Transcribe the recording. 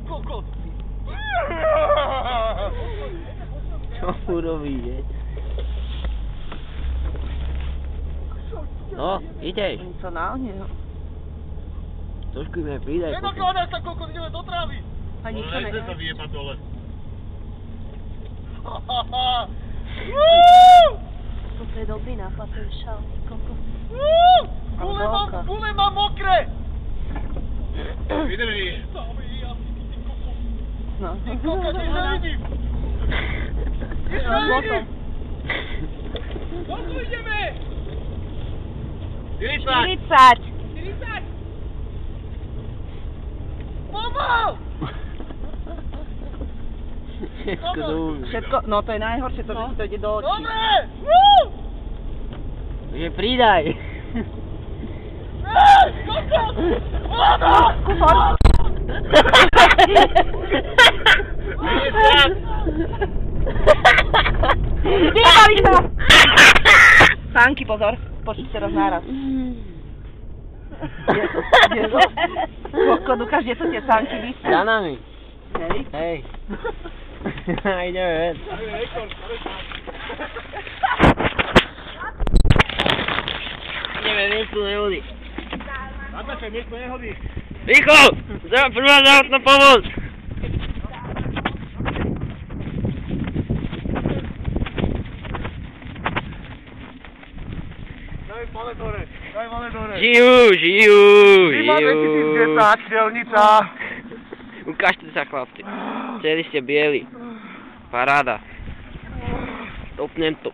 kokos! Čo urobí, že? No, ideš. Co náhodne, no. Trošku mi pridaj. Nenakládaš sa, kokos, ideme do trávy! A nič to Nechce sa vyjebať dole. Toto je dobrý nápad, to je šal, kokos. Bule mám mokré! Vydrží. No. Ty kokos, nič nevidím! Nič nevidím! Koľko ideme? 40! 40! Pomal! Všetko dúmi. Všetko, no to je najhoršie, to, že ti to ide do očí. Dobre! Takže pridaj. Kokos! Voda! Kufor! Vyjebali sa! Sánky, pozor, počuť teraz náraz. Koko, Lukáš, kde sú tie sánky vysí? Za nami. Hej. Hej. Ideme ven. Ideme ven tu nehody. Natáčaj, miesto nehody. Rýchlo! Prvá zdravotná pomoc! Daj malé dore. Daj malé dore. Žijú! Zima 2010, Delnica. Ukážte sa, chlapci. Celý ste bieli. Paráda. Topnem to.